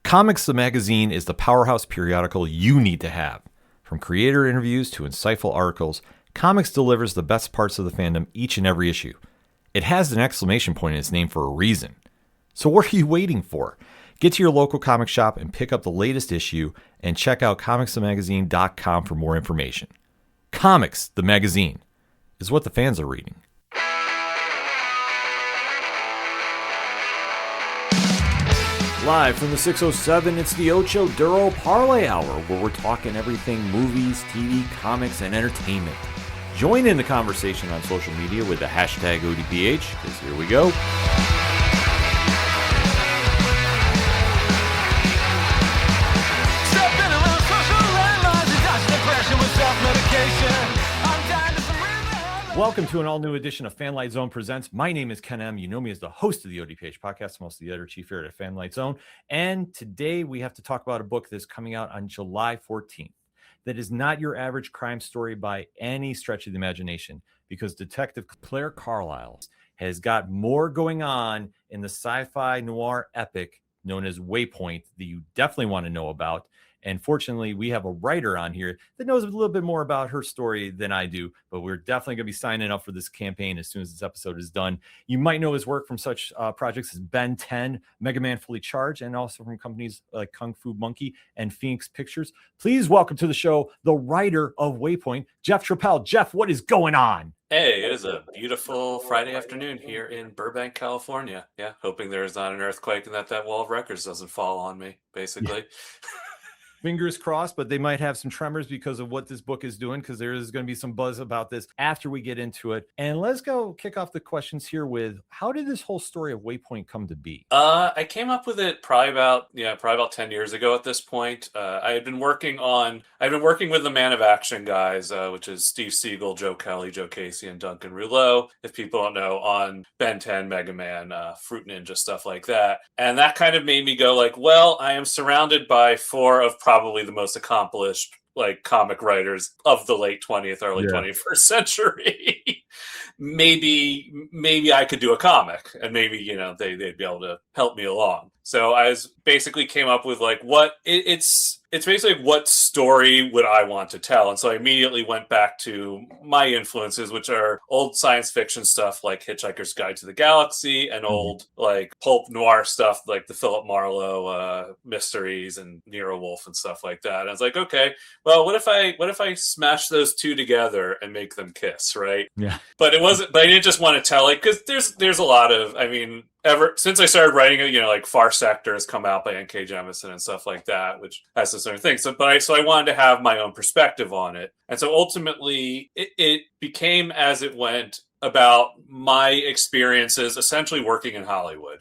Comics the Magazine is the powerhouse periodical you need to have. From creator interviews to insightful articles, Comics delivers the best parts of the fandom each and every issue. It has an exclamation point in its name for a reason. So what are you waiting for? Get to your local comic shop and pick up the latest issue, and check out comicsthemagazine.com for more information. Comics the Magazine is what the fans are reading. Live from the 607, it's the Ocho Duro Parlay Hour, where we're talking everything movies, TV, comics, and entertainment. Join in the conversation on social media with the hashtag ODPH, because here we go. Welcome to an all-new edition of Fanlight Zone Presents. My name is Ken M. You know me as the host of the ODPH podcast. I'm also the editor-chief here at Fanlight Zone. And today we have to talk about a book that's coming out on July 14th. That is not your average crime story by any stretch of the imagination, because Detective Claire Carlisle has got more going on in the sci-fi noir epic known as Waypoint that you definitely want to know about. And fortunately, we have a writer on here that knows a little bit more about her story than I do, but we're definitely going to be signing up for this campaign as soon as this episode is done. You might know his work from such projects as Ben 10, Mega Man Fully Charged, and also from companies like Kung Fu Monkey and Phoenix Pictures. Please welcome to the show the writer of Waypoint, Jeff Treppel. Jeff, what is going on? Hey, it is a beautiful Friday afternoon here in Burbank, California. Yeah, hoping there's not an earthquake and that wall of records doesn't fall on me, basically. Yeah. Fingers crossed, but they might have some tremors because of what this book is doing, because there is going to be some buzz about this after we get into it. And let's go kick off the questions here with, how did this whole story of Waypoint come to be? I came up with it probably about 10 years ago at this point. I've been working with the Man of Action guys, which is Steve Siegel, Joe Kelly, Joe Casey, and Duncan Rouleau, if people don't know, on Ben 10, Mega Man, Fruit Ninja, stuff like that. And that kind of made me go like, well, I am surrounded by four of probably the most accomplished comic writers of the late 20th, early 21st century. maybe I could do a comic, and maybe, they'd be able to help me along. So I basically came up with it's basically what story would I want to tell? And so I immediately went back to my influences, which are old science fiction stuff like Hitchhiker's Guide to the Galaxy, and old pulp noir stuff like the Philip Marlowe mysteries and Nero Wolfe and stuff like that. And I was like, okay, well, what if I smash those two together and make them kiss, right? Yeah. But I didn't just want to tell because there's a lot of, ever since I started writing it, Far Sector has come out by N.K. Jemisin and stuff like that, which has this sort of thing. So I wanted to have my own perspective on it. And so ultimately it became, as it went, about my experiences essentially working in Hollywood.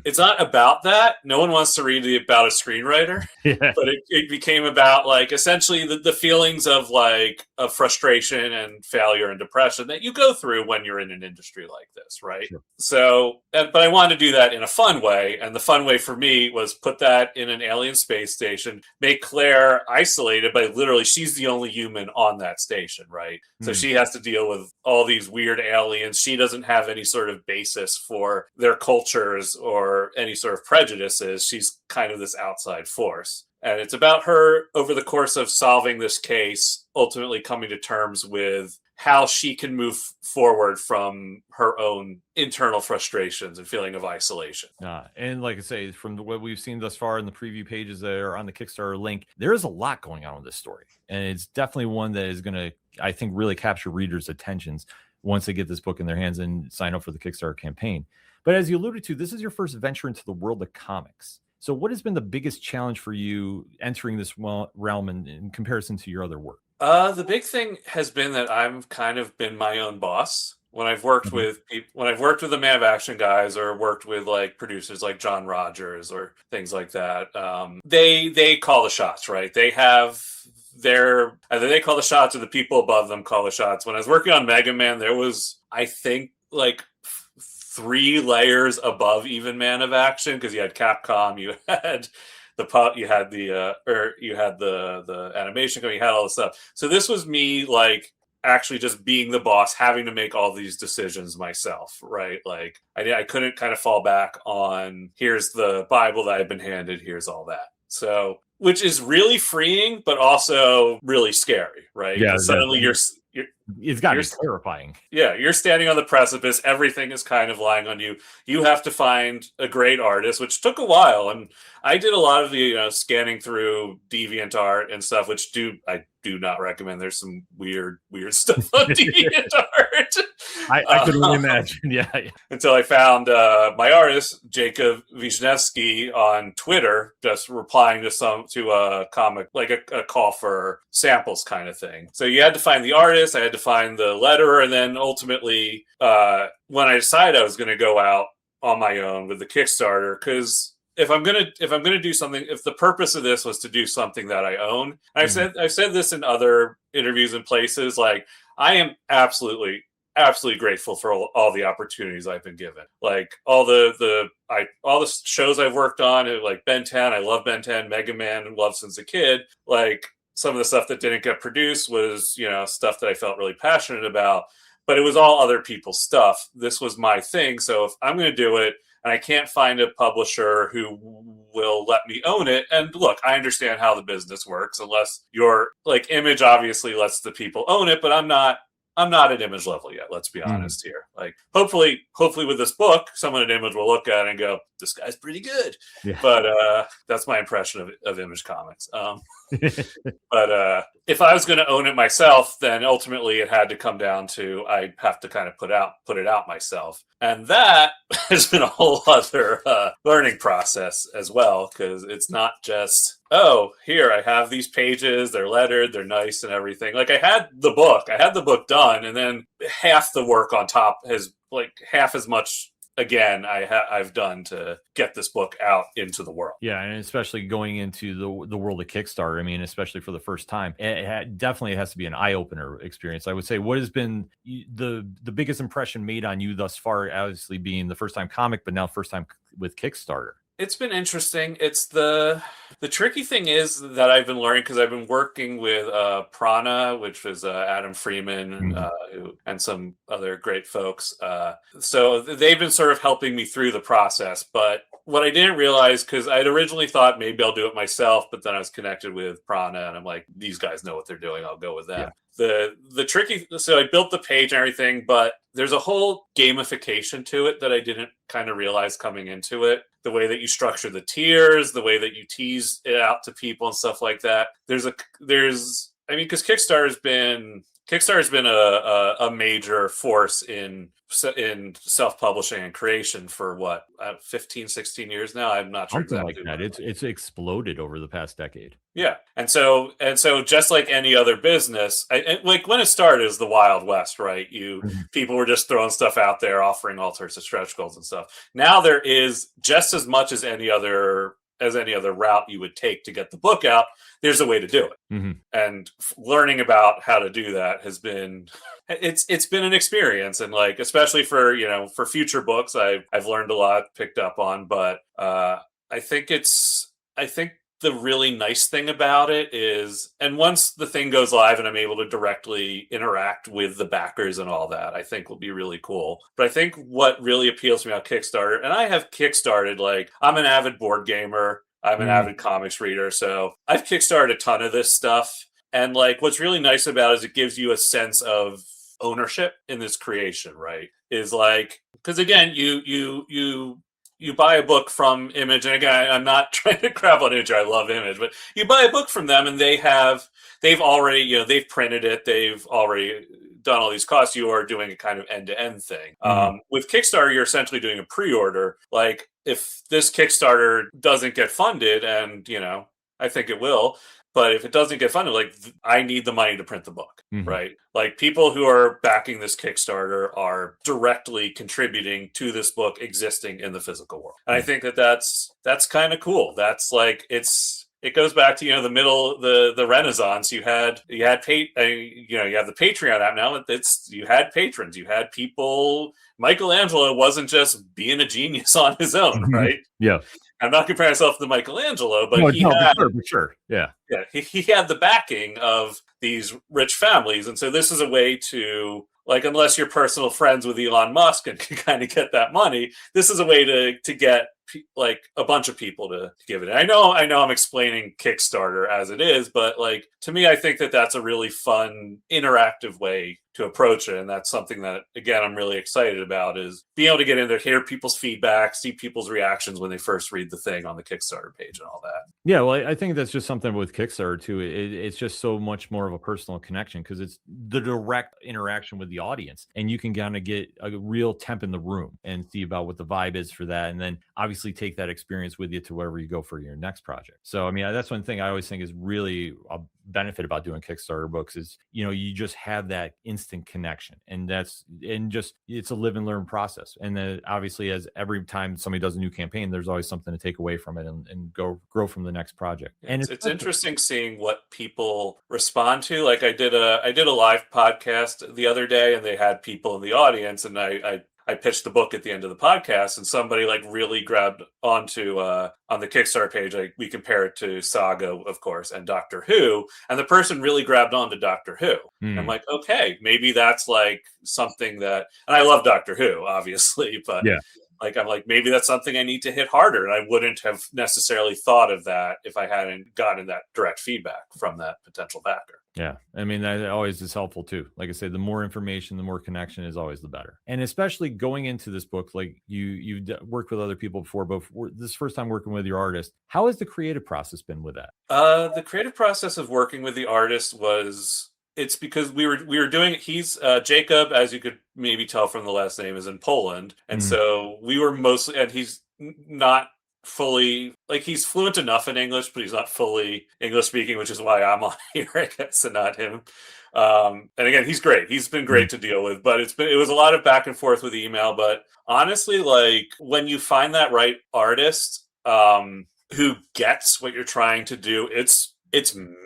It's not about that. No one wants to read about a screenwriter, but it became about essentially the feelings of frustration and failure and depression that you go through when you're in an industry like this, right? Sure. So, but I wanted to do that in a fun way, and the fun way for me was put that in an alien space station, make Claire isolated, but literally she's the only human on that station, right? So she has to deal with all these weird aliens. She doesn't have any sort of basis for their cultures or any sort of prejudices. She's kind of this outside force. And it's about her over the course of solving this case, ultimately coming to terms with how she can move forward from her own internal frustrations and feeling of isolation. And like I say, from what we've seen thus far in the preview pages that are on the Kickstarter link, there is a lot going on with this story. And it's definitely one that is going to, I think, really capture readers' attentions once they get this book in their hands and sign up for the Kickstarter campaign. But as you alluded to, this is your first venture into the world of comics. So what has been the biggest challenge for you entering this realm in comparison to your other work? The big thing has been that I've kind of been my own boss. When I've worked with the Man of Action guys, or worked with producers like John Rogers or things like that, they call the shots, right? They have either they call the shots or the people above them call the shots. When I was working on Mega Man, there was, I think, 3 layers above even Man of Action, because you had Capcom, you had the animation company, you had all this stuff. So this was me actually just being the boss, having to make all these decisions myself, right? Like I couldn't kind of fall back on here's the Bible that I've been handed, here's all that. So, which is really freeing, but also really scary, right? Yeah, Because suddenly it's got to you're be terrifying. yeah, you're standing on the precipice. Everything is kind of lying on you. You have to find a great artist, which took a while. And I did a lot of the scanning through DeviantArt and stuff, which I do not recommend. There's some weird stuff on DeviantArt. I could only imagine. Yeah. Until I found my artist Jacob Wisniewski on Twitter, just replying to a comic, like a call for samples kind of thing. So you had to find the artist, I had to find the letterer, and then ultimately, when I decided I was going to go out on my own with the Kickstarter, because if I'm gonna do something, if the purpose of this was to do something that I own, I've said this in other interviews and places, like I am absolutely grateful for all the opportunities I've been given. Like all the shows I've worked on, like Ben 10, I love Ben 10, Mega Man, loved since a kid. Like some of the stuff that didn't get produced was, stuff that I felt really passionate about, but it was all other people's stuff. This was my thing. So if I'm going to do it and I can't find a publisher who will let me own it, and look, I understand how the business works, unless your like Image obviously lets the people own it, but I'm not at Image level yet. Let's be honest here. Like, hopefully with this book, someone at Image will look at it and go, "This guy's pretty good." Yeah. But that's my impression of Image Comics. But if I was going to own it myself, then ultimately it had to come down to I'd have to kind of put it out myself, and that has been a whole other learning process as well, because it's not just, oh, here I have these pages, they're lettered, they're nice and everything. Like I had the book done, and then half the work on top has like half as much again I've done to get this book out into the world. Yeah, and especially going into the world of Kickstarter. I mean, especially for the first time, definitely has to be an eye-opener experience. I would say, what has been the biggest impression made on you thus far, obviously being the first time comic, but now first time with Kickstarter? It's been interesting. It's the tricky thing is that I've been learning, because I've been working with Prana, which was Adam Freeman, and some other great folks. So they've been sort of helping me through the process. But what I didn't realize, because I'd originally thought maybe I'll do it myself, but then I was connected with Prana, and I'm like, these guys know what they're doing. I'll go with them. Yeah. So I built the page and everything, but there's a whole gamification to it that I didn't kind of realize coming into it. The way that you structure the tiers, the way that you tease it out to people and stuff like that. Because Kickstarter's been a major force in self-publishing and creation for what, 15, 16 years now. I'm not sure exactly like that. It's exploded over the past decade. Yeah, and so just like any other business, like when it started as the Wild West, right? People were just throwing stuff out there, offering all sorts of stretch goals and stuff. Now there is just as much as any other route you would take to get the book out. There's a way to do it, and learning about how to do that has been it's been an experience, and like especially for future books, I've learned a lot, picked up on, but I think the really nice thing about it is, and once the thing goes live and I'm able to directly interact with the backers and all that, I think will be really cool. But I think what really appeals to me about Kickstarter, and I have Kickstarted, like I'm an avid board gamer, I'm an avid comics reader, so I've Kickstarted a ton of this stuff. And like what's really nice about it is it gives you a sense of ownership in this creation, right? Is like, because again, you buy a book from Image, and again, I'm not trying to crap on Image. I love Image, but you buy a book from them, and they've already, they've printed it, they've already done all these costs. You are doing a kind of end-to-end thing. With Kickstarter, you're essentially doing a pre-order. Like if this Kickstarter doesn't get funded, and I think it will. But if it doesn't get funded, like I need the money to print the book, right? Like people who are backing this Kickstarter are directly contributing to this book existing in the physical world. And I think that's kind of cool. That's like, it goes back to, the Renaissance. You have the Patreon app now. You had patrons, you had people. Michelangelo wasn't just being a genius on his own, right? Yeah. I'm not comparing myself to Michelangelo, but No, he no, had for sure. Yeah. yeah, he had the backing of these rich families. And so this is a way to, like, unless you're personal friends with Elon Musk and can kind of get that money, this is a way to get like a bunch of people to give it. I know I'm explaining Kickstarter as it is, but like to me, I think that that's a really fun, interactive way to approach it. And that's something that, again, I'm really excited about, is being able to get in there, hear people's feedback, see people's reactions when they first read the thing on the Kickstarter page and all that. Yeah, well, I think that's just something with Kickstarter too. It's just so much more of a personal connection because it's the direct interaction with the audience, and you can kind of get a real temp in the room and see about what the vibe is for that, and then obviously take that experience with you to wherever you go for your next project. So, I mean, that's one thing I always think is really a benefit about doing Kickstarter books is, you just have that instant connection, and it's a live and learn process. And then obviously, as every time somebody does a new campaign, there's always something to take away from it and grow from the next project. And it's interesting seeing what people respond to. Like I did a live podcast the other day, and they had people in the audience, and I pitched the book at the end of the podcast, and somebody like really grabbed onto on the Kickstarter page. Like we compare it to Saga, of course, and Doctor Who, and the person really grabbed onto Doctor Who. I'm like, okay, maybe that's like something that, and I love Doctor Who, obviously, but yeah. Like I'm like, maybe that's something I need to hit harder. And I wouldn't have necessarily thought of that if I hadn't gotten that direct feedback from that potential backer. Yeah. I mean, that always is helpful too. Like I say, the more information, the more connection is always the better. And especially going into this book, like you've worked with other people before, but this first time working with your artist, how has the creative process been with that? The creative process of working with the artist it's because we were doing, he's Jacob, as you could maybe tell from the last name, is in Poland. And so we were mostly, and he's not fully, like, he's fluent enough in English, but he's not fully English speaking, which is why I'm on here, I guess, and not him. And again, he's great. He's been great to deal with, but it was a lot of back and forth with email. But honestly, like when you find that right artist who gets what you're trying to do, it's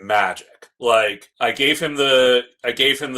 magic. Like I gave him the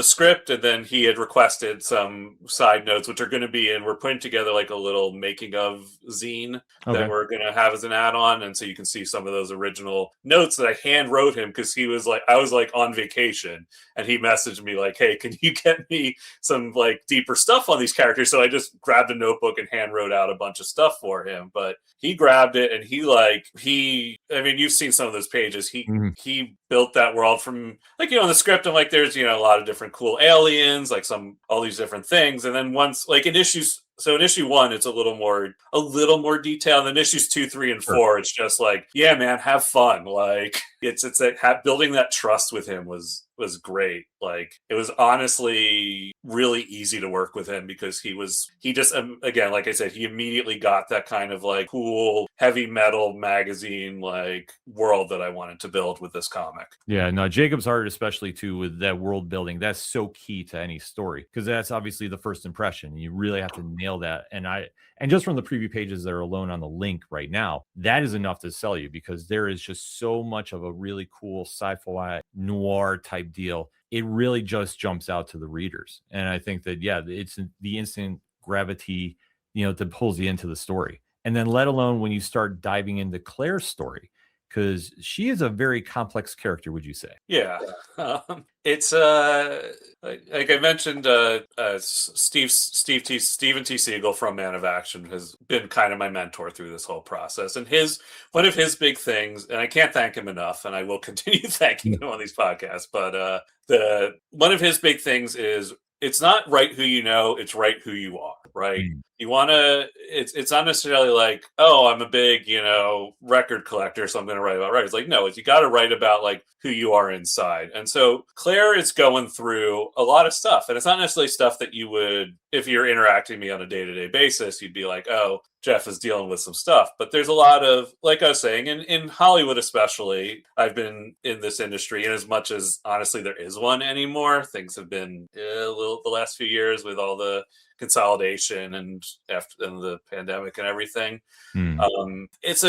script, and then he had requested some side notes, which are going to be in. We're putting together like a little making of zine that we're going to have as an add-on, and so you can see some of those original notes that I hand wrote him, because I was like on vacation, and he messaged me like, "Hey, can you get me some like deeper stuff on these characters?" So I just grabbed a notebook and hand wrote out a bunch of stuff for him. But he grabbed it, and I mean, you've seen some of those pages. He built that world from, like, in the script, I'm like, there's, a lot of different cool aliens, like all these different things. And then once, like in issue 1, it's a little more detailed. And then issues 2, 3, and 4, it's just like, yeah, man, have fun. Like it's like building that trust with him was great. Like it was honestly really easy to work with him, because he just, again, like I said, he immediately got that kind of like cool heavy metal magazine like world that I wanted to build with this comic. Yeah, no, Jacob's art, especially too, with that world building, that's so key to any story, because that's obviously the first impression. You really have to nail that. And just from the preview pages that are alone on the link right now, that is enough to sell you, because there is just so much of a really cool sci-fi noir type deal. It really just jumps out to the readers. And I think that, yeah, it's the instant gravity, that pulls you into the story. And then let alone when you start diving into Claire's story, because she is a very complex character, would you say? Yeah. It's like I mentioned, Steven T. Siegel from Man of Action has been kind of my mentor through this whole process. And one of his big things, and I can't thank him enough, and I will continue thanking him on these podcasts, but one of his big things is, it's not write who you know, it's write who you are, right? You want to, it's not necessarily like, oh, I'm a big, record collector, so I'm going to write about records. Like, no, you got to write about like who you are inside. And so Claire is going through a lot of stuff, and it's not necessarily stuff that you would, if you're interacting with me on a day-to-day basis, you'd be like, oh, Jeff is dealing with some stuff. But there's a lot of, like I was saying, in Hollywood especially, I've been in this industry, and as much as honestly there is one anymore, things have been a little the last few years with all the consolidation and the pandemic and everything. It's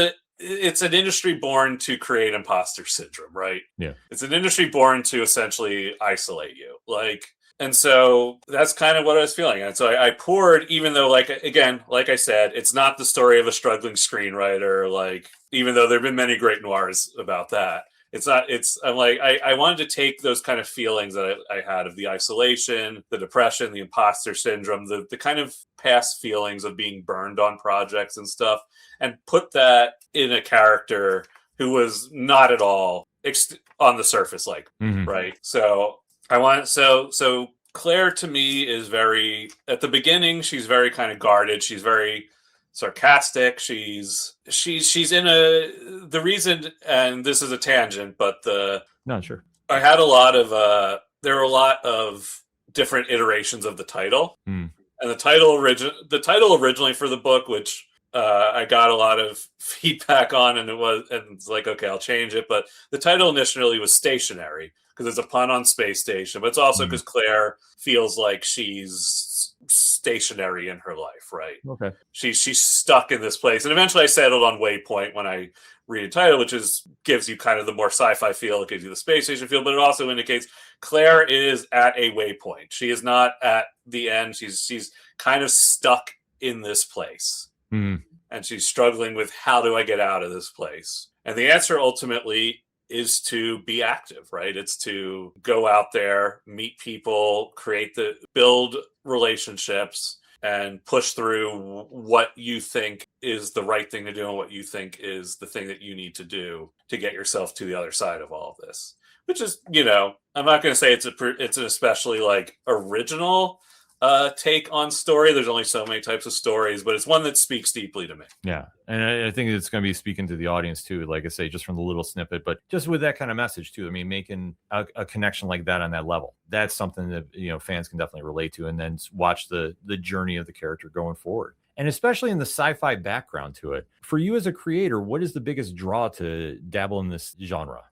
an industry born to create imposter syndrome, right? Yeah. It's an industry born to essentially isolate you. Like, And so that's kind of what I was feeling. And so I poured, even though, like, again, like I said, it's not the story of a struggling screenwriter, like, even though there have been many great noirs about that. It's not, I'm like, I wanted to take those kind of feelings that I had of the isolation, the depression, the imposter syndrome, the kind of past feelings of being burned on projects and stuff, and put that in a character who was not at all on the surface, like, right? So I want, so Claire to me is very, at the beginning, she's very kind of guarded. She's very sarcastic. She's in the reason, and this is a tangent, but sure. I had a lot of, there were a lot of different iterations of the title. And the title originally for the book, which I got a lot of feedback on, and it's like, okay, I'll change it. But the title initially was Stationary, because it's a pun on space station, but it's also because Claire feels like she's stationary in her life, right? Okay. She's stuck in this place. And eventually I settled on Waypoint when I read a title, which gives you kind of the more sci-fi feel, it gives you the space station feel, but it also indicates Claire is at a waypoint. She is not at the end. She's kind of stuck in this place. And she's struggling with, how do I get out of this place? And the answer ultimately is to be active, right? It's to go out there, meet people, build relationships, and push through what you think is the right thing to do and what you think is the thing that you need to do to get yourself to the other side of all of this. Which is, I'm not going to say it's an especially like original take on story. There's only so many types of stories, but it's one that speaks deeply to me. Yeah. And I think it's going to be speaking to the audience too, like I say, just from the little snippet, but just with that kind of message too. I mean, making a connection like that on that level, that's something that, fans can definitely relate to, and then watch the journey of the character going forward. And especially in the sci-fi background to it. For you as a creator, what is the biggest draw to dabble in this genre?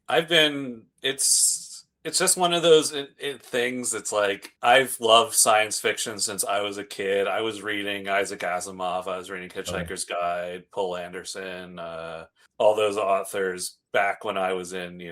It's just one of those things. It's like, I've loved science fiction since I was a kid. I was reading Isaac Asimov. I was reading Hitchhiker's Guide, Poul Anderson, all those authors back when I was in,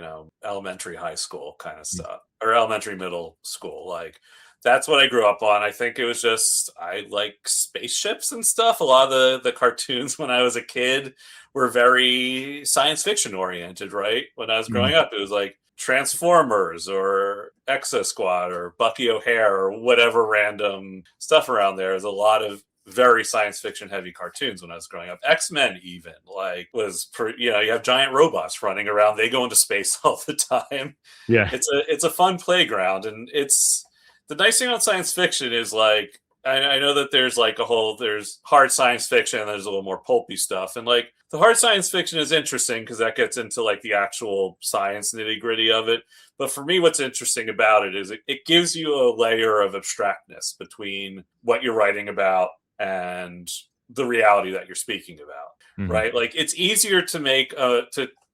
elementary, high school kind of stuff, or elementary, middle school. Like, that's what I grew up on. I think it was just, I like spaceships and stuff. A lot of the cartoons when I was a kid were very science fiction oriented, right? When I was growing up, it was like Transformers or Exo Squad or Bucky O'Hare or whatever random stuff around there. There's a lot of very science fiction heavy cartoons when I was growing up. X-Men even you have giant robots running around. They go into space all the time. Yeah. It's a fun playground. And it's the nice thing about science fiction is, like, I know that there's there's hard science fiction and there's a little more pulpy stuff. And like, the hard science fiction is interesting because that gets into like the actual science nitty gritty of it. But for me, what's interesting about it is it gives you a layer of abstractness between what you're writing about and the reality that you're speaking about, right? Like, it's easier to make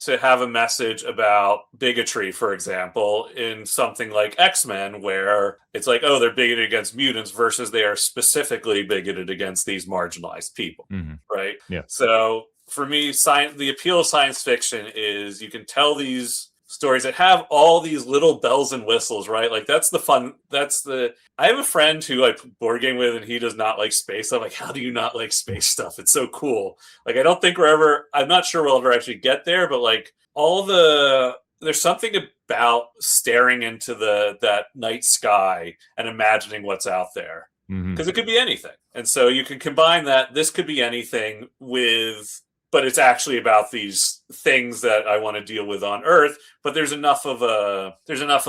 to have a message about bigotry, for example, in something like X-Men, where it's like, oh, they're bigoted against mutants versus they are specifically bigoted against these marginalized people, right? Yeah. So for me, the appeal of science fiction is you can tell these stories that have all these little bells and whistles, right? Like, that's the fun. I have a friend who I board game with, and he does not like space. I'm like, how do you not like space stuff? It's so cool. Like, I'm not sure we'll ever actually get there, but like, there's something about staring into that night sky and imagining what's out there. Because it could be anything. And so you can combine that. This could be anything but it's actually about these things that I want to deal with on Earth. But there's enough of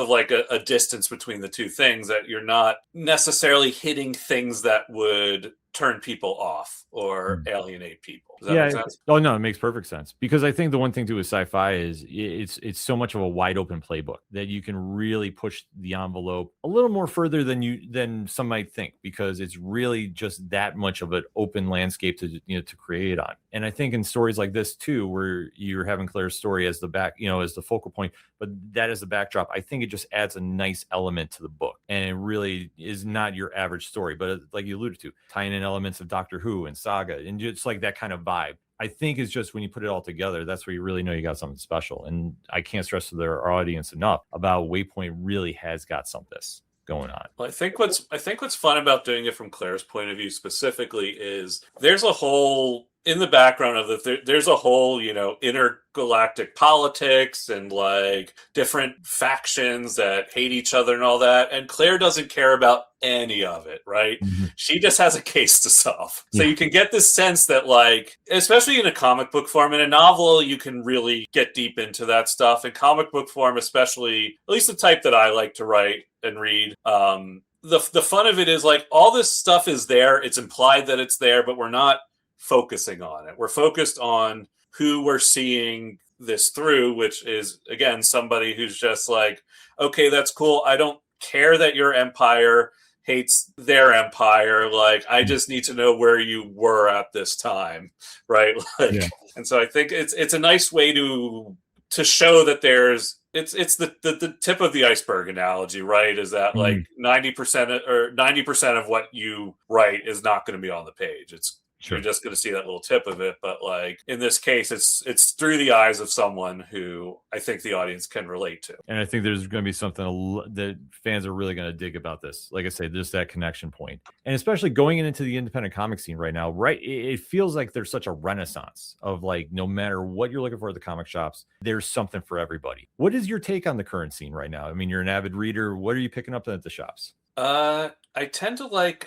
like a distance between the two things that you're not necessarily hitting things that would turn people off or alienate people. Does that make sense? Oh no, it makes perfect sense. Because I think the one thing too with sci-fi is it's so much of a wide open playbook that you can really push the envelope a little more further than some might think, because it's really just that much of an open landscape to create on. And I think in stories like this too, where you're having Claire's story as as the focal point, but that is the backdrop, I think it just adds a nice element to the book. And it really is not your average story, but like you alluded to, tying in elements of Doctor Who and Saga and just like that kind of vibe. I think it's just when you put it all together, that's where you really know you got something special. And I can't stress to our audience enough about Waypoint really has got some of this. going on. Well, I think what's fun about doing it from Claire's point of view specifically is there's a whole in the background of there's a whole, intergalactic politics and like different factions that hate each other and all that. And Claire doesn't care about any of it, right? Mm-hmm. She just has a case to solve. So Yeah. you can get this sense that, like, especially in a comic book form, in a novel, you can really get deep into that stuff. In comic book form, especially, at least the type that I like to write and read, the fun of it is like all this stuff is there. It's implied that it's there, but we're not focusing on it. We're focused on who we're seeing this through, which is, again, somebody who's just like, okay, that's cool. I don't care that your empire hates their empire. Like, I just need to know where you were at this time, right? Like, yeah. And so I think it's a nice way to show that there's it's the tip of the iceberg analogy, right? Is that like 90% of what you write is not going to be on the page. You're just going to see that little tip of it. But like in this case, it's through the eyes of someone who I think the audience can relate to. And I think there's going to be something that fans are really going to dig about this. Like I say, there's that connection point. And especially going into the independent comic scene right now, right? It feels like there's such a renaissance of like, no matter what you're looking for at the comic shops, there's something for everybody. What is your take on the current scene right now? I mean, you're an avid reader. What are you picking up at the shops? I tend to like...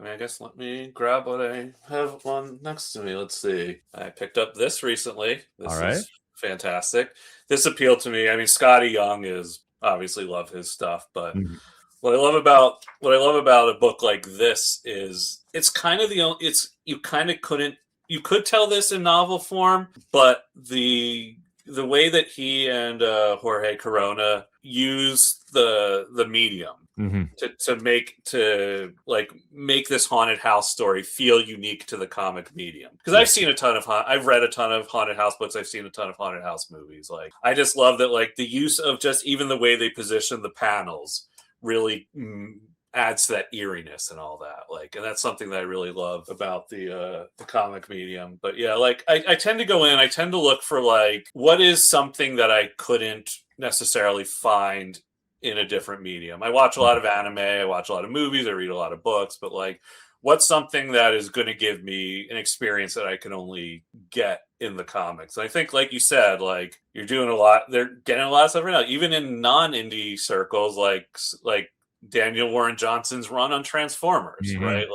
I guess let me grab what I have on next to me. Let's see. I picked up this recently. This is fantastic. This appealed to me. I mean, Scotty Young is obviously love his stuff, but what I love about a book like this is it's kind of you could tell this in novel form, but the way that he and Jorge Corona use the medium to make this haunted house story feel unique to the comic medium. Because I've read a ton of haunted house books. I've seen a ton of haunted house movies. Like, I just love that, like, the use of just even the way they position the panels really adds to that eeriness and all that. Like, and that's something that I really love about the comic medium. But yeah, like I tend to go in, I tend to look for like, what is something that I couldn't necessarily find in a different medium. I watch a lot of anime, I watch a lot of movies, I read a lot of books, but like, what's something that is going to give me an experience that I can only get in the comics? And I think, like you said, like, you're doing a lot, they're getting a lot of stuff right now, even in non-indie circles, like Daniel Warren Johnson's run on Transformers, right?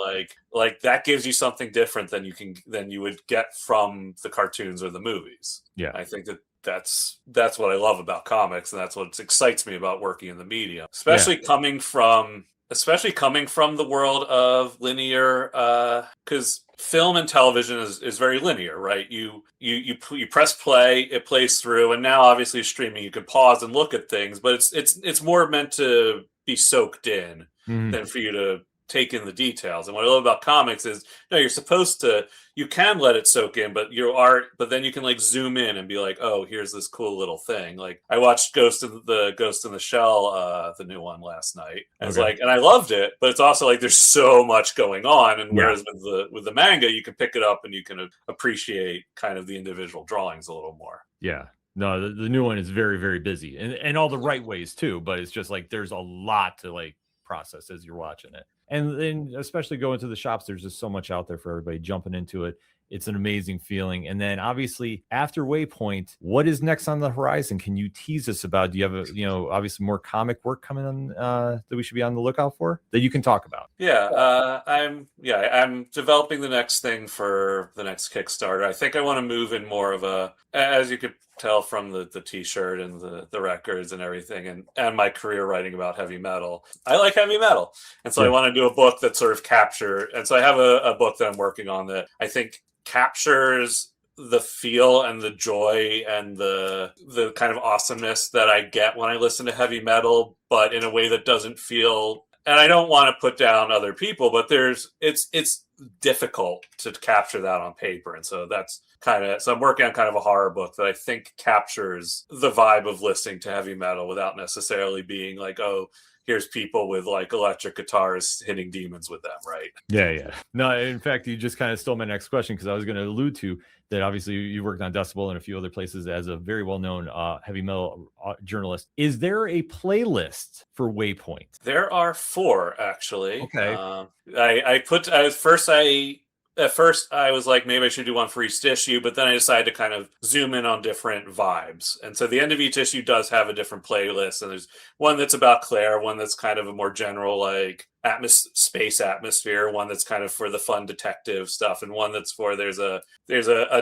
Like that gives you something different than you would get from the cartoons or the movies. Yeah, I think that's what I love about comics, and that's what excites me about working in the medium, especially coming from the world of linear, because film and television is very linear, right? You press play, it plays through, and now obviously streaming, you can pause and look at things, but it's more meant to be soaked in than for you to take in the details. And what I love about comics is, no, you can let it soak in, but then you can like zoom in and be like, oh, here's this cool little thing. Like, I watched Ghost in the Shell, the new one last night. And it's like, and I loved it, but it's also like there's so much going on. And whereas with the manga, you can pick it up and you can appreciate kind of the individual drawings a little more. Yeah. No, the new one is very, very busy, and all the right ways too. But it's just like there's a lot to like process as you're watching it, and then especially going to the shops, there's just so much out there for everybody jumping into it. It's an amazing feeling. And then obviously after Waypoint, what is next on the horizon? Can you tease us about? Do you have obviously more comic work coming on that we should be on the lookout for that you can talk about? I'm developing the next thing for the next Kickstarter. I think I want to move in more of as you could tell from the t-shirt and the records and everything, and my career writing about heavy metal. I like heavy metal. And so I want to do a book that sort of and so I have a book that I'm working on that I think captures the feel and the joy and the kind of awesomeness that I get when I listen to heavy metal, but in a way that doesn't feel, and I don't want to put down other people, but it's difficult to capture that on paper. And so so I'm working on kind of a horror book that I think captures the vibe of listening to heavy metal without necessarily being like, oh, here's people with like electric guitars hitting demons with them, right? Yeah. No, in fact, you just kind of stole my next question, because I was going to allude to that. Obviously, you worked on Decibel and a few other places as a very well-known heavy metal journalist. Is there a playlist for Waypoint? There are 4 actually. Okay. At first I was like, maybe I should do one for each issue, but then I decided to kind of zoom in on different vibes. And so the end of each issue does have a different playlist. And there's one that's about Claire, one that's kind of a more general, like space atmosphere, one that's kind of for the fun detective stuff, and one that's for there's a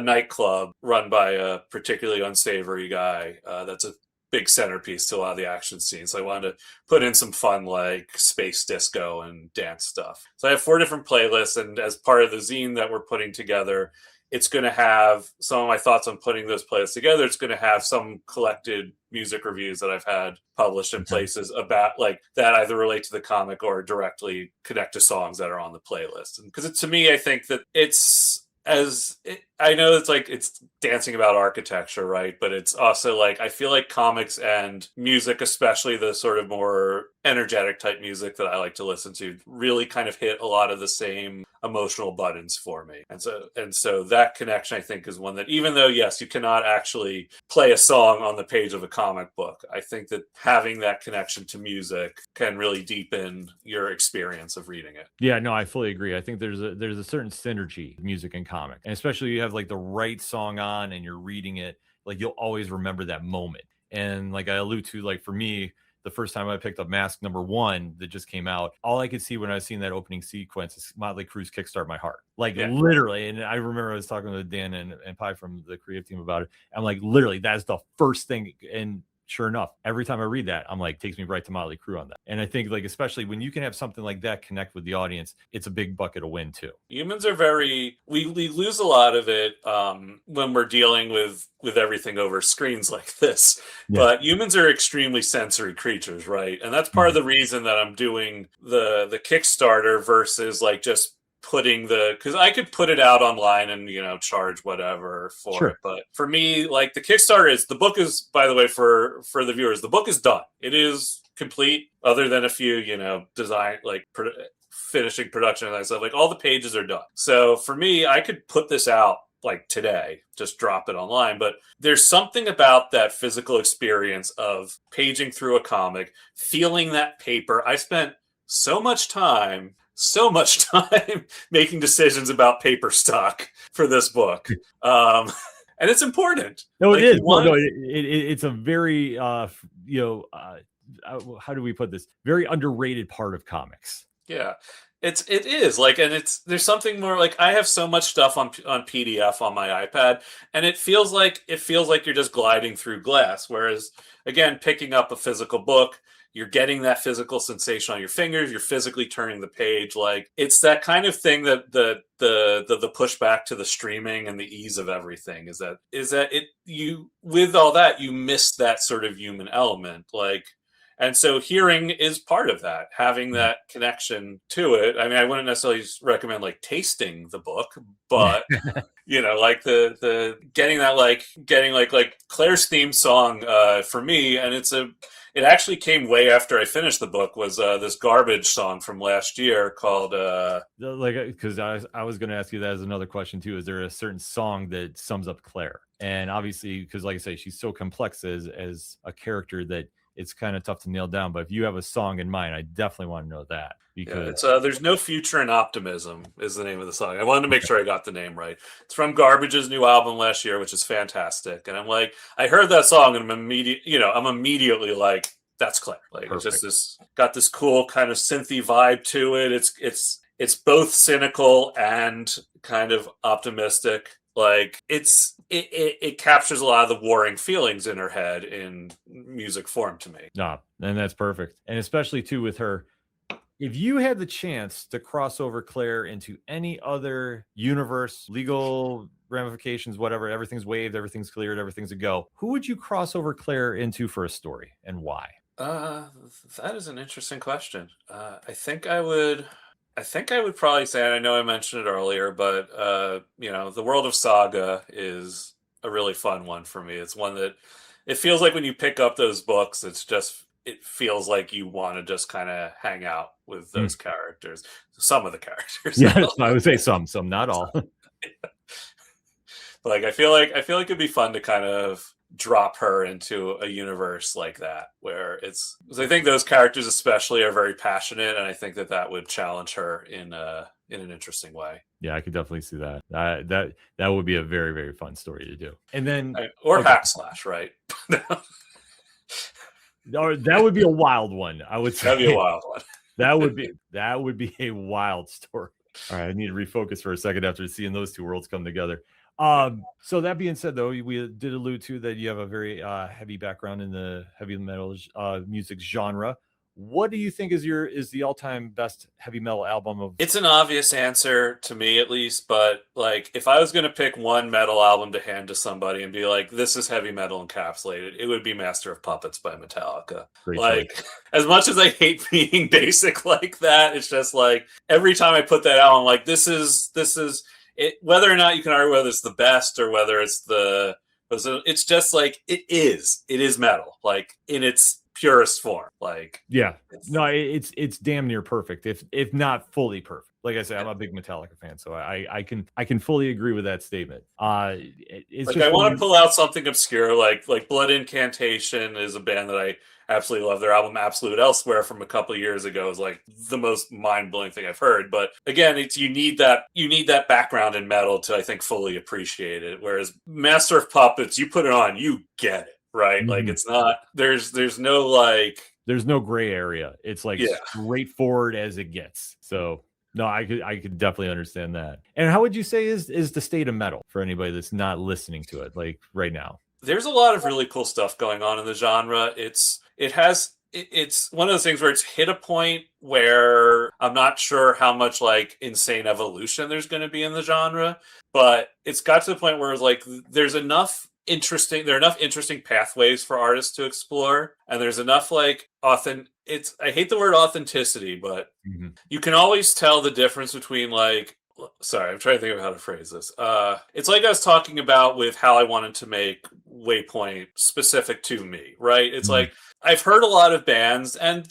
nightclub run by a particularly unsavory guy that's a big centerpiece to a lot of the action scenes. So I wanted to put in some fun, like space disco and dance stuff. So I have 4 different playlists, and as part of the zine that we're putting together, it's going to have some of my thoughts on putting those playlists together. It's going to have some collected music reviews that I've had published in places about like that either relate to the comic or directly connect to songs that are on the playlist. And because to me, I think that I know it's dancing about architecture, right? But it's also like, I feel like comics and music, especially the sort of more energetic type music that I like to listen to, really kind of hit a lot of the same emotional buttons for me. And so that connection, I think, is one that, even though, yes, you cannot actually play a song on the page of a comic book, I think that having that connection to music can really deepen your experience of reading it. Yeah, no, I fully agree. I think there's a certain synergy, music and comic, and especially you have like the right song on and you're reading it, like you'll always remember that moment. And like I allude to, like for me, the first time I picked up Mask #1 that just came out, all I could see when I was seeing that opening sequence is Motley Crue's Kickstart My Heart. Like literally. And I remember I was talking with Dan and Pi from the creative team about it. I'm like, literally, that's the first thing. And sure enough, every time I read that, I'm like, takes me right to Motley Crue on that. And I think, like, especially when you can have something like that connect with the audience, it's a big bucket of win too. Humans are we lose a lot of it when we're dealing with everything over screens like this. Yeah. But humans are extremely sensory creatures, right? And that's part of the reason that I'm doing the Kickstarter versus like just putting because I could put it out online and charge whatever for it, but for me, like, the Kickstarter the book is, by the way, for the viewers, the book is done. It is complete, other than a few design, like finishing production and that stuff. Like, all the pages are done. So for me, I could put this out like today, just drop it online. But there's something about that physical experience of paging through a comic, feeling that paper. I spent so much time making decisions about paper stock for this book. And it's important. No, like, it is. It's a very, how do we put this? Very underrated part of comics. Yeah. It is like, and there's something more like, I have so much stuff on PDF on my iPad, and it feels like you're just gliding through glass. Whereas, again, picking up a physical book, you're getting that physical sensation on your fingers. You're physically turning the page. Like, it's that kind of thing that the pushback to the streaming and the ease of everything is that you with all that, you miss that sort of human element. Like, and so hearing is part of that, having that connection to it. I mean, I wouldn't necessarily recommend like tasting the book, but like the getting Claire's theme song for me, and it actually came way after I finished the book, was this garbage song from last year called because I was going to ask you that as another question too. Is there a certain song that sums up Claire? And obviously, because like I say, she's so complex as a character that it's kind of tough to nail down. But if you have a song in mind, I definitely want to know that, because it's There's No Future in Optimism is the name of the song. I wanted to make sure I got the name right. It's from Garbage's new album last year, which is fantastic. And I'm like, I heard that song and I'm immediately like, that's Claire. Like, perfect. It's just got this cool kind of synthy vibe to it. It's both cynical and kind of optimistic. Like, it captures a lot of the warring feelings in her head in music form to me. No, and that's perfect. And especially too with her, if you had the chance to cross over Claire into any other universe, legal ramifications, whatever, everything's waived, everything's cleared, everything's a go, who would you cross over Claire into for a story, and why? That is an interesting question. I think I would probably say, and I know I mentioned it earlier, but the world of Saga is a really fun one for me. It's one that it feels like when you pick up those books, it's just it feels like you want to just kind of hang out with those characters, some of the characters. Yeah, I would say some, not all. Like I feel like it'd be fun to kind of drop her into a universe like that, where it's, because I think those characters especially are very passionate, and I think that would challenge her in an interesting way. Yeah, I could definitely see that. That would be a very, very fun story to do. And then hack slash, right? Or that would be a wild one. I would say That'd be a wild one. that would be a wild story. All right, I need to refocus for a second after seeing those two worlds come together. So that being said, though, we did allude to that you have a very heavy background in the heavy metal music genre. What do you think is the all-time best heavy metal album of? It's an obvious answer to me, at least, but like if I was going to pick one metal album to hand to somebody and be like, this is heavy metal encapsulated, it would be Master of Puppets by Metallica. Great like choice. As much as I hate being basic like that, it's just like every time I put that out, I'm like, this is it, whether or not you can argue whether it's the best or whether it's just like it is metal, like in its purest form. Like, yeah, it's damn near perfect, if not fully perfect. Like I said, I'm a big Metallica fan, so I can fully agree with that statement. It's like just I want to pull out something obscure, like Blood Incantation is a band that I absolutely love. Their album Absolute Elsewhere from a couple of years ago is like the most mind-blowing thing I've heard. But again, it's you need that background in metal to, I think, fully appreciate it. Whereas Master of Puppets, you put it on, you get it, right? Mm-hmm. Like it's not there's no gray area. It's like straightforward as it gets. So no, I could definitely understand that. And how would you say is the state of metal for anybody that's not listening to it like right now? There's a lot of really cool stuff going on in the genre. It's one of those things where it's hit a point where I'm not sure how much like insane evolution there's going to be in the genre, but it's got to the point where it's like there are enough interesting pathways for artists to explore, and there's enough like I hate the word authenticity, but you can always tell the difference between like, sorry, I'm trying to think of how to phrase this. It's like I was talking about with how I wanted to make Waypoint specific to me, right? It's like I've heard a lot of bands, and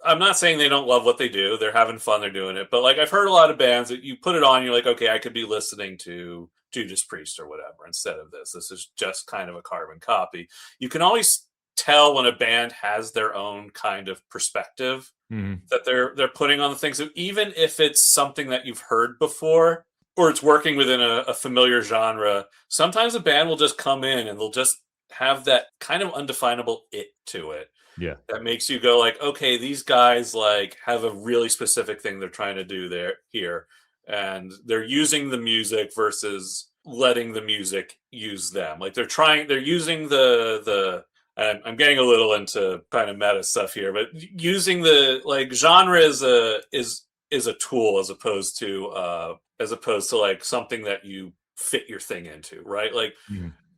I'm not saying they don't love what they do. They're having fun, they're doing it. But like I've heard a lot of bands that you put it on, you're like, okay, I could be listening to Judas Priest or whatever instead of this. This is just kind of a carbon copy. You can always tell when a band has their own kind of perspective that they're putting on the things. So even if it's something that you've heard before or it's working within a familiar genre, sometimes a band will just come in and they'll just have that kind of undefinable it to it. Yeah. That makes you go like, okay, these guys like have a really specific thing they're trying to do here. And they're using the music versus letting the music use them. Like they're using the I'm getting a little into kind of meta stuff here, but using the like genre is a tool as opposed to like something that you fit your thing into, right? Like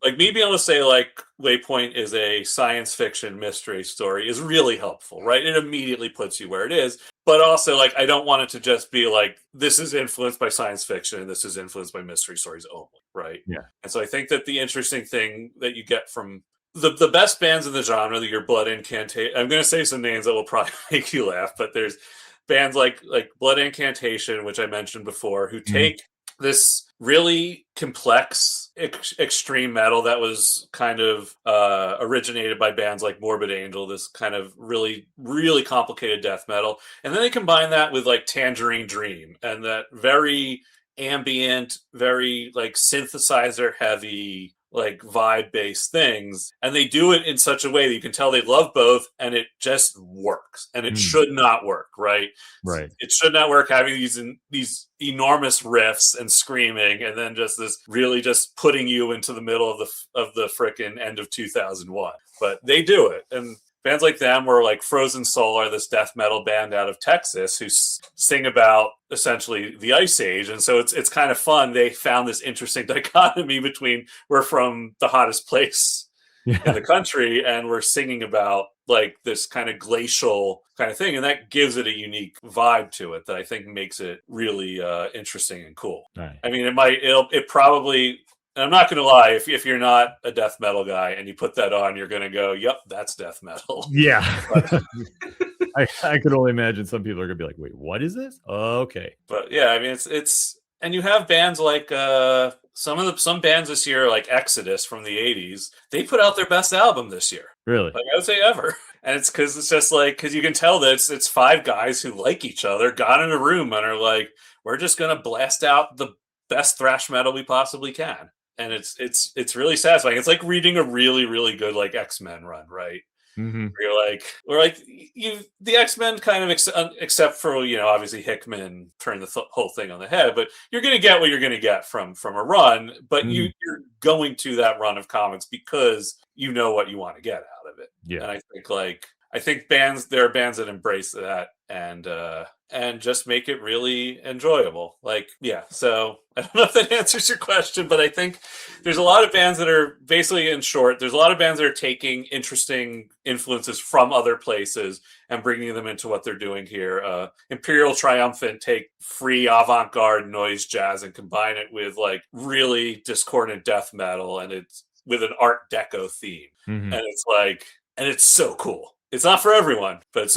like me being able to say like Waypoint is a science fiction mystery story is really helpful, right? It immediately puts you where it is. But also, like, I don't want it to just be like, this is influenced by science fiction and this is influenced by mystery stories only, right? Yeah. And so I think that the interesting thing that you get from the best bands in the genre, that your Blood Incantation, I'm going to say some names that will probably make you laugh, but there's bands like Blood Incantation, which I mentioned before, who take this really complex extreme metal that was kind of originated by bands like Morbid Angel, this kind of really, really complicated death metal. And then they combine that with like Tangerine Dream and that very ambient, very like synthesizer heavy, like vibe based things. And they do it in such a way that you can tell they love both and it just works. And it should not work, right? Right. It should not work having these enormous riffs and screaming and then just this really just putting you into the middle of the frickin' end of 2001. But they do it. And bands like them were like Frozen Soul are this death metal band out of Texas who sing about essentially the Ice Age. And so it's kind of fun. They found this interesting dichotomy between we're from the hottest place in the country and we're singing about like this kind of glacial kind of thing. And that gives it a unique vibe to it that I think makes it really interesting and cool. Right. I mean, it probably, And I'm not going to lie, if you're not a death metal guy and you put that on, you're going to go, "Yep, that's death metal." Yeah. I could only imagine some people are going to be like, "Wait, what is this?" Okay. But yeah, I mean, it's and you have bands like some bands this year, like Exodus from the '80s. They put out their best album this year. Really? Like I would say ever. And it's because you can tell that it's five guys who like each other, got in a room and are like, we're just gonna blast out the best thrash metal we possibly can. And it's really satisfying. It's like reading a really, really good like X-Men run, right? Mm-hmm. We're like the X-Men kind of except for obviously Hickman turned the whole thing on the head, but you're going to get what you're going to get from a run, but you're going to that run of comics because you know what you want to get out of it. Yeah. And I think there are bands that embrace that and just make it really enjoyable. Like, yeah. So I don't know if that answers your question, but I think there's a lot of bands that are basically, in short, there's a lot of bands that are taking interesting influences from other places and bringing them into what they're doing here. Imperial Triumphant take free avant-garde noise jazz and combine it with like really discordant death metal, and it's with an Art Deco theme. Mm-hmm. And it's so cool. It's not for everyone, but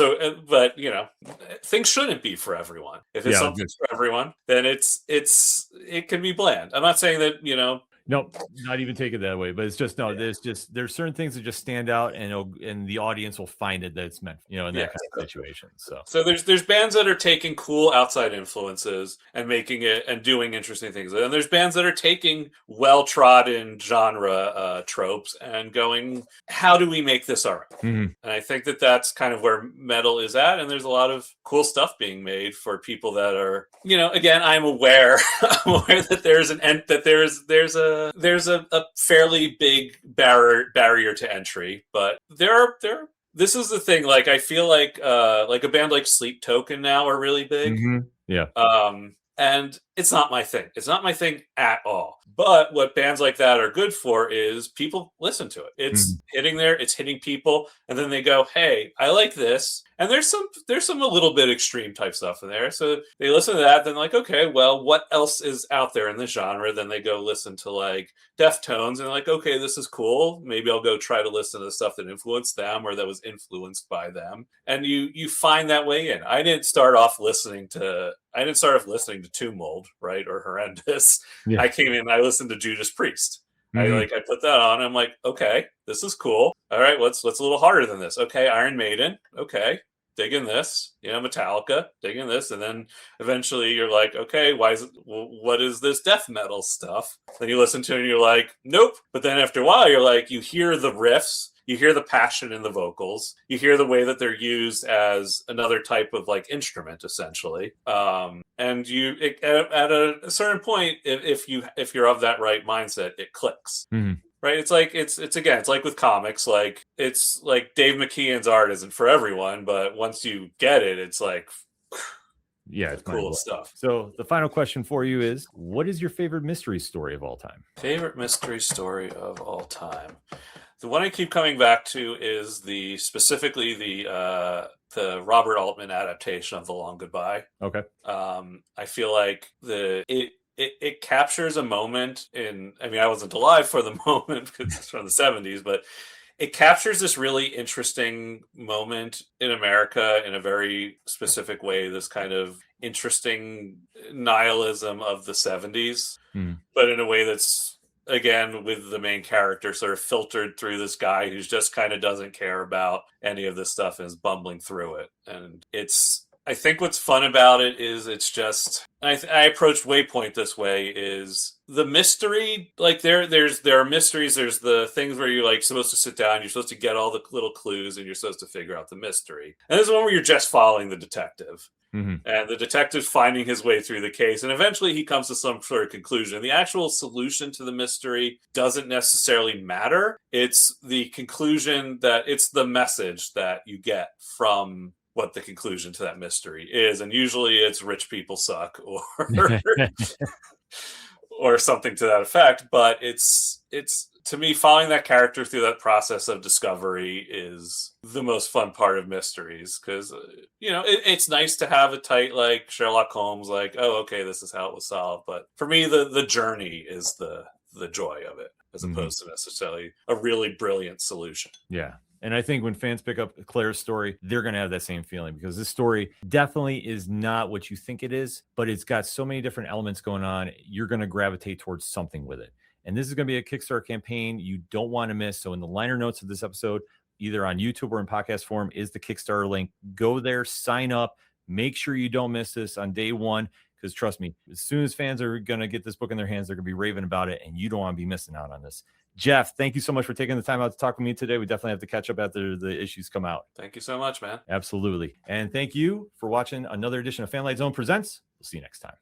things shouldn't be for everyone. If it's something for everyone, then it can be bland. I'm not saying that, No, not even take it that way, but it's just there's certain things that just stand out, and the audience will find it that it's meant, in that kind of situation. So there's bands that are taking cool outside influences and making it and doing interesting things, and there's bands that are taking well-trodden genre tropes and going, how do we make this our own? Mm-hmm. And I think that that's kind of where metal is at, and there's a lot of cool stuff being made for people that are, again, I'm aware that there's a fairly big barrier to entry, but this is the thing. Like, I feel like a band like Sleep Token now are really big. Mm-hmm. Yeah. And it's not my thing. It's not my thing at all. But what bands like that are good for is people listen to it. It's hitting there, it's hitting people, and then they go, "Hey, I like this." And there's some a little bit extreme type stuff in there. So they listen to that, then like, okay, well, what else is out there in the genre? Then they go listen to like Deftones, and like, okay, this is cool. Maybe I'll go try to listen to the stuff that influenced them or that was influenced by them. And you find that way in. I didn't start off listening to Tumult, right, or Horrendous. Yeah. I came in, I listened to Judas Priest. I put that on. I'm like, okay, this is cool. All right, what's a little harder than this? Okay, Iron Maiden. Okay, digging this. Metallica, digging this, and then eventually you're like, okay, what is this death metal stuff? Then you listen to it and you're like, nope. But then after a while, you're like, you hear the riffs. You hear the passion in the vocals. You hear the way that they're used as another type of like instrument, essentially. And at a certain point, if you're of that right mindset, it clicks. Mm-hmm. Right? It's like it's like with comics. Like it's like Dave McKeon's art isn't for everyone, but once you get it, it's like. Yeah, it's cool stuff. So the final question for you is, what is your favorite mystery story of all time? Favorite mystery story of all time. The one I keep coming back to is specifically the Robert Altman adaptation of The Long Goodbye. Okay. I feel like it captures a moment I wasn't alive for the moment because it's from the 70s, but it captures this really interesting moment in America in a very specific way, this kind of interesting nihilism of the 70s, but in a way that's, again, with the main character sort of filtered through this guy who's just kind of doesn't care about any of this stuff and is bumbling through it. And I think what's fun about it is it's just, I approached Waypoint this way, is the mystery, like there are mysteries, there's the things where you're like supposed to sit down, you're supposed to get all the little clues and you're supposed to figure out the mystery. And there's one where you're just following the detective. And the detective's finding his way through the case, and eventually he comes to some sort of conclusion. The actual solution to the mystery doesn't necessarily matter. It's the conclusion it's the message that you get from what the conclusion to that mystery is. And usually it's rich people suck or something to that effect. But it's to me, following that character through that process of discovery is the most fun part of mysteries, because it's nice to have a tight, like Sherlock Holmes, like, oh, okay, this is how it was solved. But for me, the journey is the the joy of it, as Mhm. opposed to necessarily a really brilliant solution. Yeah. And I think when fans pick up Claire's story, they're going to have that same feeling, because this story definitely is not what you think it is, but it's got so many different elements going on. You're going to gravitate towards something with it. And this is going to be a Kickstarter campaign you don't want to miss. So in the liner notes of this episode, either on YouTube or in podcast form, is the Kickstarter link. Go there, sign up, make sure you don't miss this on day one. Because trust me, as soon as fans are going to get this book in their hands, they're going to be raving about it, and you don't want to be missing out on this. Jeff, thank you so much for taking the time out to talk with me today. We definitely have to catch up after the issues come out. Thank you so much, man. Absolutely. And thank you for watching another edition of Fanlight Zone Presents. We'll see you next time.